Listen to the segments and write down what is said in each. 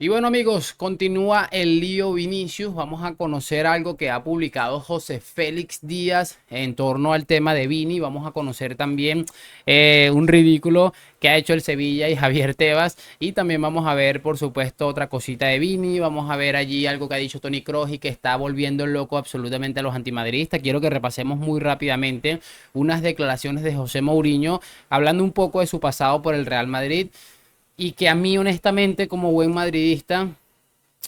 Y bueno amigos, continúa el lío Vinicius. Vamos a conocer algo que ha publicado José Félix Díaz en torno al tema de Vini. Vamos a conocer también un ridículo que ha hecho el Sevilla y Javier Tebas. Y también vamos a ver, por supuesto, otra cosita de Vini. Vamos a ver allí algo que ha dicho Toni Kroos y que está volviendo loco absolutamente a los antimadridistas. Quiero que repasemos muy rápidamente unas declaraciones de José Mourinho hablando un poco de su pasado por el Real Madrid y que a mí honestamente como buen madridista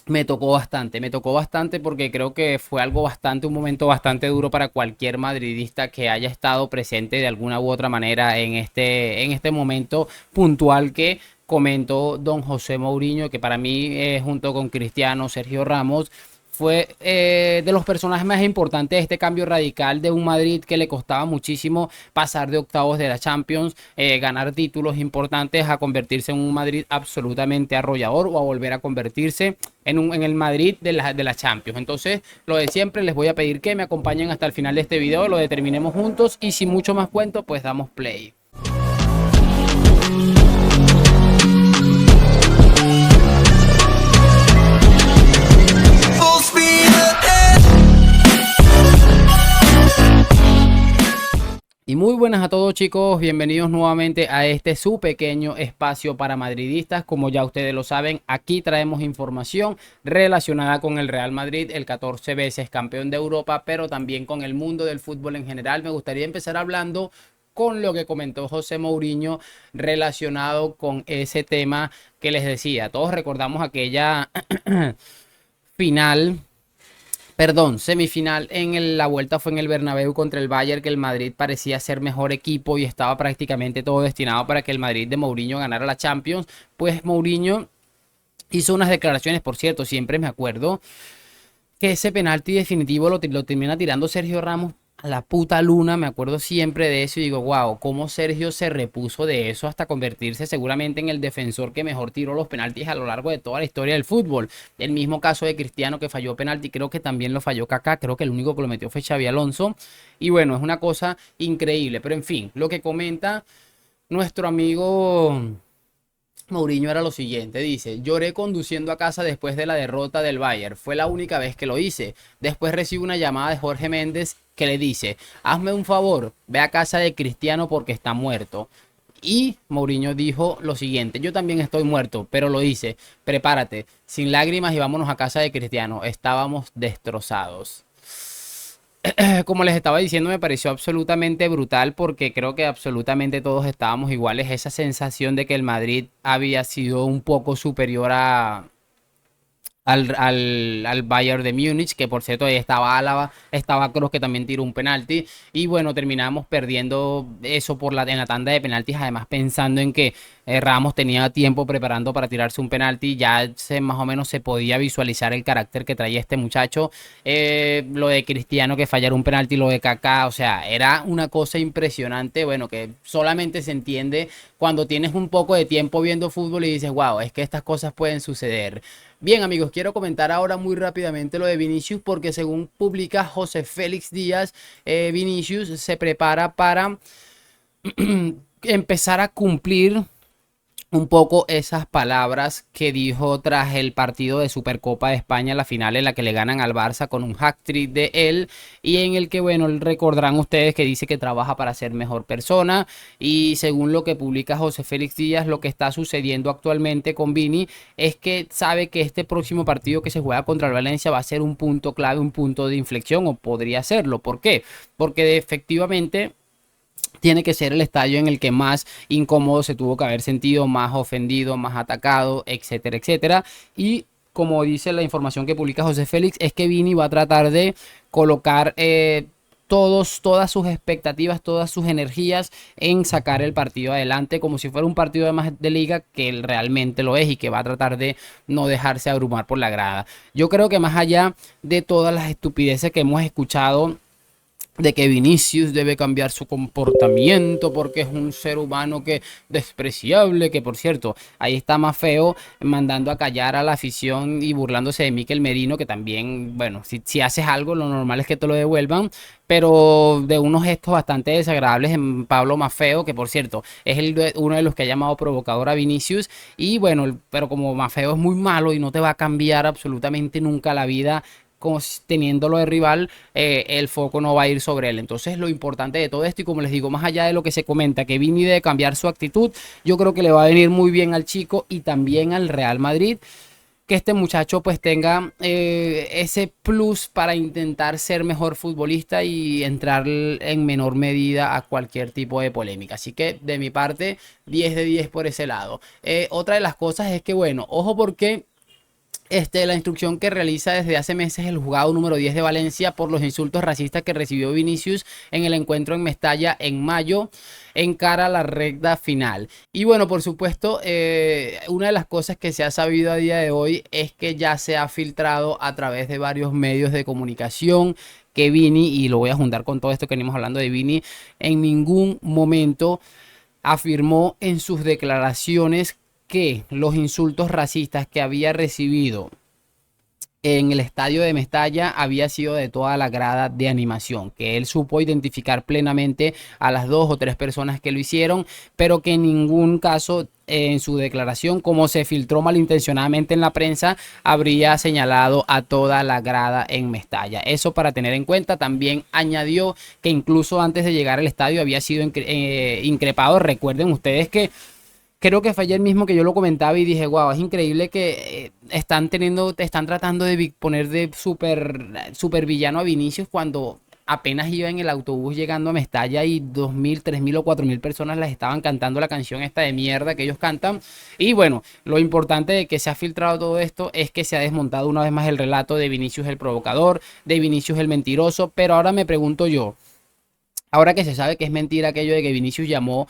me tocó bastante porque creo que fue algo bastante, un momento bastante duro para cualquier madridista que haya estado presente de alguna u otra manera en este momento puntual que comentó don José Mourinho, que para mí junto con Cristiano, Sergio Ramos, fue de los personajes más importantes de este cambio radical de un Madrid que le costaba muchísimo pasar de octavos de la Champions, ganar títulos importantes, a convertirse en un Madrid absolutamente arrollador o a volver a convertirse en el Madrid de la Champions. Entonces, lo de siempre, les voy a pedir que me acompañen hasta el final de este video, lo determinemos juntos y sin mucho más cuento, pues damos play. Y muy buenas a todos chicos, bienvenidos nuevamente a este su pequeño espacio para madridistas. Como ya ustedes lo saben, aquí traemos información relacionada con el Real Madrid, el 14 veces campeón de Europa, pero también con el mundo del fútbol en general. Me gustaría empezar hablando con lo que comentó José Mourinho relacionado con ese tema que les decía. Todos recordamos aquella final. Perdón, semifinal la vuelta fue en el Bernabéu contra el Bayern, que el Madrid parecía ser mejor equipo y estaba prácticamente todo destinado para que el Madrid de Mourinho ganara la Champions. Pues Mourinho hizo unas declaraciones, por cierto, siempre me acuerdo que ese penalti definitivo lo termina tirando Sergio Ramos a la puta luna. Me acuerdo siempre de eso y digo, wow, cómo Sergio se repuso de eso hasta convertirse seguramente en el defensor que mejor tiró los penaltis a lo largo de toda la historia del fútbol. El mismo caso de Cristiano, que falló penalti, creo que también lo falló Kaká, creo que el único que lo metió fue Xavi Alonso. Y bueno, es una cosa increíble, pero en fin, lo que comenta nuestro amigo Mourinho era lo siguiente, dice: lloré conduciendo a casa después de la derrota del Bayern, fue la única vez que lo hice. Después recibo una llamada de Jorge Méndez que le dice: hazme un favor, ve a casa de Cristiano porque está muerto. Y Mourinho dijo lo siguiente: yo también estoy muerto, pero lo hice, prepárate, sin lágrimas y vámonos a casa de Cristiano, estábamos destrozados. Como les estaba diciendo, me pareció absolutamente brutal porque creo que absolutamente todos estábamos iguales. Esa sensación de que el Madrid había sido un poco superior al Bayern de Múnich, que por cierto ahí estaba Álava, estaba Kroos que también tiró un penalti, y bueno, terminamos perdiendo eso en la tanda de penaltis, además pensando en que Ramos tenía tiempo preparando para tirarse un penalti, ya más o menos se podía visualizar el carácter que traía este muchacho. Lo de Cristiano que fallara un penalti, lo de Kaká, o sea, era una cosa impresionante, bueno, que solamente se entiende cuando tienes un poco de tiempo viendo fútbol y dices, wow, es que estas cosas pueden suceder. Bien amigos, quiero comentar ahora muy rápidamente lo de Vinicius porque según publica José Félix Díaz, Vinicius se prepara para empezar a cumplir un poco esas palabras que dijo tras el partido de Supercopa de España, la final en la que le ganan al Barça con un hat-trick de él, y en el que, bueno, recordarán ustedes que dice que trabaja para ser mejor persona. Y según lo que publica José Félix Díaz, lo que está sucediendo actualmente con Vini es que sabe que este próximo partido que se juega contra el Valencia va a ser un punto clave, un punto de inflexión, o podría serlo. ¿Por qué? Porque efectivamente tiene que ser el estadio en el que más incómodo se tuvo que haber sentido, más ofendido, más atacado, etcétera, etcétera. Y como dice la información que publica José Félix, es que Vini va a tratar de colocar todas sus expectativas, todas sus energías en sacar el partido adelante, como si fuera un partido de más de liga, que él realmente lo es, y que va a tratar de no dejarse abrumar por la grada. Yo creo que más allá de todas las estupideces que hemos escuchado de que Vinicius debe cambiar su comportamiento porque es un ser humano que despreciable, que por cierto, ahí está Maffeo mandando a callar a la afición y burlándose de Mikel Merino, que también, bueno, si haces algo, lo normal es que te lo devuelvan, pero de unos gestos bastante desagradables en Pablo Maffeo, que por cierto, es uno de los que ha llamado provocador a Vinicius, y bueno, pero como Maffeo es muy malo y no te va a cambiar absolutamente nunca la vida, teniéndolo de rival, el foco no va a ir sobre él. Entonces lo importante de todo esto, y como les digo, más allá de lo que se comenta, que Vini debe cambiar su actitud, yo creo que le va a venir muy bien al chico y también al Real Madrid, que este muchacho pues tenga ese plus para intentar ser mejor futbolista y entrar en menor medida a cualquier tipo de polémica. Así que de mi parte, 10 de 10 por ese lado. Otra de las cosas es que, bueno, ojo porque la instrucción que realiza desde hace meses el juzgado número 10 de Valencia por los insultos racistas que recibió Vinicius en el encuentro en Mestalla en mayo, en cara a la recta final. Y bueno, por supuesto, una de las cosas que se ha sabido a día de hoy es que ya se ha filtrado a través de varios medios de comunicación que Vini, y lo voy a juntar con todo esto que venimos hablando de Vini, en ningún momento afirmó en sus declaraciones que los insultos racistas que había recibido en el estadio de Mestalla había sido de toda la grada de animación, que él supo identificar plenamente a las 2 o 3 personas que lo hicieron, pero que en ningún caso en su declaración, como se filtró malintencionadamente en la prensa, habría señalado a toda la grada en Mestalla. Eso para tener en cuenta. También añadió que incluso antes de llegar al estadio había sido increpado. Recuerden ustedes que creo que fue ayer mismo que yo lo comentaba y dije, wow, es increíble que están tratando de poner de super villano a Vinicius cuando apenas iba en el autobús llegando a Mestalla y 2.000, 3.000 o 4.000 personas les estaban cantando la canción esta de mierda que ellos cantan. Y bueno, lo importante de que se ha filtrado todo esto es que se ha desmontado una vez más el relato de Vinicius el provocador, de Vinicius el mentiroso, pero ahora me pregunto yo, ahora que se sabe que es mentira aquello de que Vinicius llamó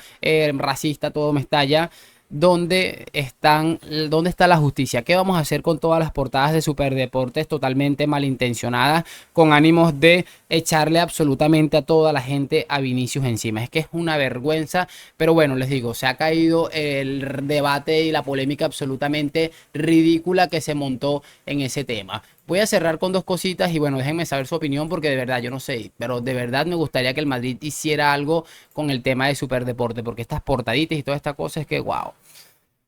racista todo Mestalla, ¿dónde está la justicia? ¿Qué vamos a hacer con todas las portadas de Superdeportes totalmente malintencionadas, con ánimos de echarle absolutamente a toda la gente a Vinicius encima? Es que es una vergüenza, pero bueno, les digo, se ha caído el debate y la polémica absolutamente ridícula que se montó en ese tema. Voy a cerrar con dos cositas y bueno, déjenme saber su opinión porque de verdad yo no sé, pero de verdad me gustaría que el Madrid hiciera algo con el tema de Superdeporte, porque estas portaditas y toda esta cosa es que wow.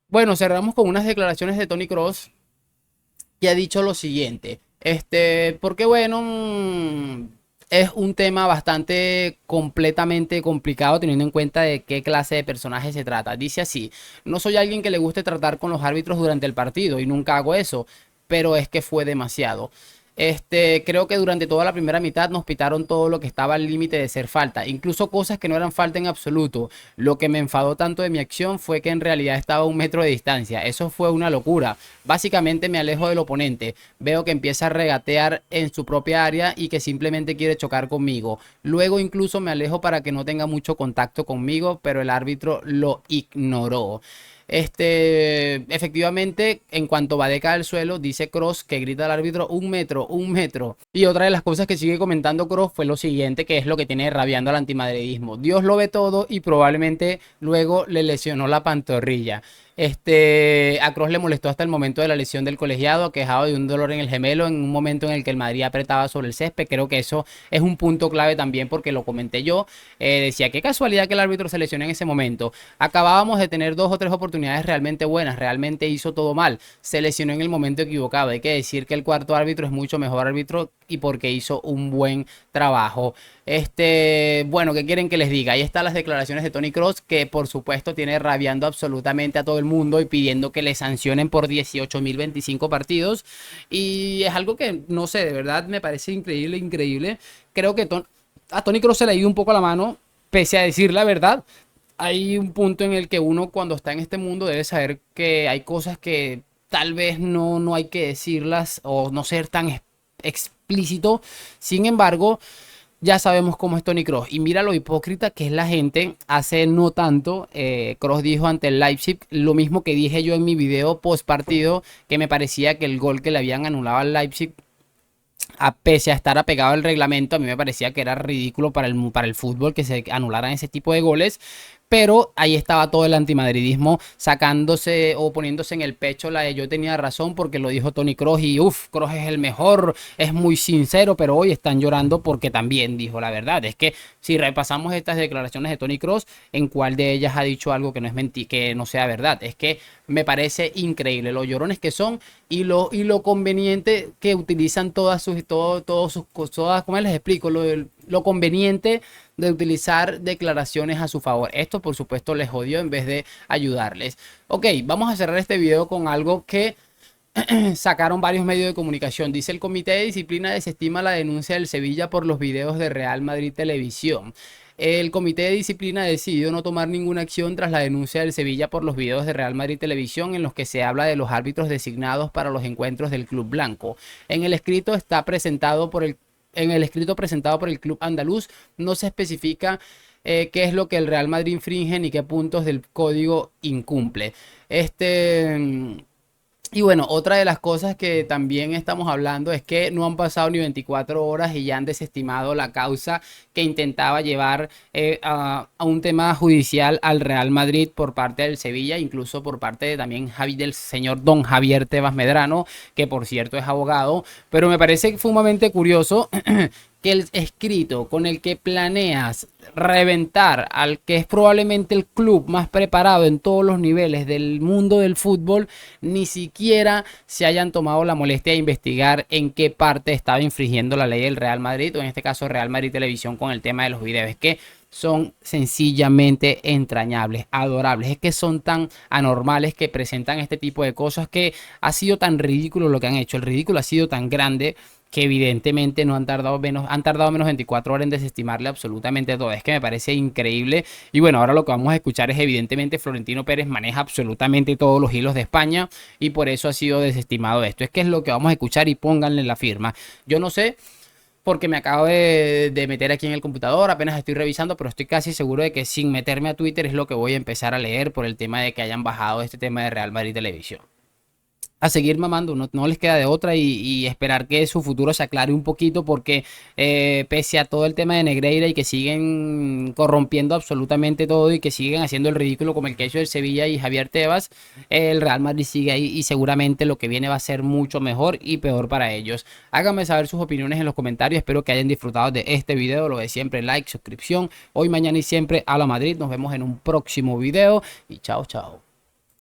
Bueno, cerramos con unas declaraciones de Toni Kroos, que ha dicho lo siguiente. Porque bueno, es un tema bastante completamente complicado teniendo en cuenta de qué clase de personaje se trata. Dice así: no soy alguien que le guste tratar con los árbitros durante el partido y nunca hago eso, pero es que fue demasiado. Creo que durante toda la primera mitad nos pitaron todo lo que estaba al límite de ser falta, incluso cosas que no eran falta en absoluto. Lo que me enfadó tanto de mi acción fue que en realidad estaba a 1 metro de distancia. Eso fue una locura. Básicamente me alejo del oponente. Veo que empieza a regatear en su propia área y que simplemente quiere chocar conmigo. Luego incluso me alejo para que no tenga mucho contacto conmigo, pero el árbitro lo ignoró. Efectivamente, en cuanto va de caer al suelo, dice Kroos que grita al árbitro 1 metro, 1 metro. Y otra de las cosas que sigue comentando Kroos fue lo siguiente, que es lo que tiene rabiando al antimadridismo: Dios lo ve todo y probablemente luego le lesionó la pantorrilla. A Kroos le molestó hasta el momento de la lesión del colegiado, quejado de un dolor en el gemelo en un momento en el que el Madrid apretaba sobre el césped. Creo que eso es un punto clave también porque lo comenté yo. Decía, qué casualidad que el árbitro se lesionó en ese momento. Acabábamos de tener 2 o 3 oportunidades realmente buenas, realmente hizo todo mal. Se lesionó en el momento equivocado. Hay que decir que el cuarto árbitro es mucho mejor árbitro y porque hizo un buen trabajo. Bueno, ¿qué quieren que les diga? Ahí están las declaraciones de Toni Kroos, que por supuesto tiene rabiando absolutamente a todo el mundo y pidiendo que le sancionen por 18.025 partidos. Y es algo que, no sé, de verdad me parece increíble, increíble. Creo que a Toni Kroos se le ha ido un poco la mano, pese a decir la verdad. Hay un punto en el que uno cuando está en este mundo debe saber que hay cosas que tal vez no hay que decirlas o no ser tan explícito. Sin embargo, ya sabemos cómo es Toni Kroos. Y mira lo hipócrita que es la gente. Hace no tanto, Kroos dijo ante el Leipzig lo mismo que dije yo en mi video post partido, que me parecía que el gol que le habían anulado al Leipzig pese a estar apegado al reglamento, a mí me parecía que era ridículo para el fútbol que se anularan ese tipo de goles. Pero ahí estaba todo el antimadridismo sacándose o poniéndose en el pecho la de yo tenía razón porque lo dijo Toni Kroos y uff, Kroos es el mejor, es muy sincero, pero hoy están llorando porque también dijo la verdad. Es que si repasamos estas declaraciones de Toni Kroos, ¿en cuál de ellas ha dicho algo que no es mentira, que no sea verdad? Es que me parece increíble los llorones que son y lo conveniente que utilizan todas sus cosas, ¿cómo les explico? Lo conveniente de utilizar declaraciones a su favor. Esto, por supuesto, les jodió en vez de ayudarles. Ok, vamos a cerrar este video con algo que sacaron varios medios de comunicación. Dice: el comité de disciplina desestima la denuncia del Sevilla por los videos de Real Madrid Televisión. El comité de disciplina decidió no tomar ninguna acción tras la denuncia del Sevilla por los videos de Real Madrid Televisión en los que se habla de los árbitros designados para los encuentros del club blanco. En el escrito presentado por el club andaluz no se especifica qué es lo que el Real Madrid infringe ni qué puntos del código incumple. Y bueno, otra de las cosas que también estamos hablando es que no han pasado ni 24 horas y ya han desestimado la causa que intentaba llevar a un tema judicial al Real Madrid por parte del Sevilla, incluso por parte de también del señor don Javier Tebas Medrano, que por cierto es abogado. Pero me parece sumamente curioso que el escrito con el que planeas reventar al que es probablemente el club más preparado en todos los niveles del mundo del fútbol, ni siquiera se hayan tomado la molestia de investigar en qué parte estaba infringiendo la ley del Real Madrid, o en este caso Real Madrid Televisión, con el tema de los videos. Es que son sencillamente entrañables, adorables. Es que son tan anormales que presentan este tipo de cosas, que ha sido tan ridículo lo que han hecho. El ridículo ha sido tan grande que evidentemente no han tardado menos 24 horas en desestimarle absolutamente todo. Es que me parece increíble. Y bueno, ahora lo que vamos a escuchar es evidentemente Florentino Pérez maneja absolutamente todos los hilos de España y por eso ha sido desestimado esto. Es que es lo que vamos a escuchar y pónganle la firma. Yo no sé, porque me acabo de meter aquí en el computador, apenas estoy revisando, pero estoy casi seguro de que sin meterme a Twitter es lo que voy a empezar a leer por el tema de que hayan bajado este tema de Real Madrid Televisión. A seguir mamando, no les queda de otra y esperar que su futuro se aclare un poquito, porque pese a todo el tema de Negreira y que siguen corrompiendo absolutamente todo y que siguen haciendo el ridículo como el que hizo el Sevilla y Javier Tebas, el Real Madrid sigue ahí y seguramente lo que viene va a ser mucho mejor y peor para ellos. Háganme saber sus opiniones en los comentarios, espero que hayan disfrutado de este video, lo de siempre, like, suscripción, hoy, mañana y siempre a la Madrid. Nos vemos en un próximo video y chao, chao.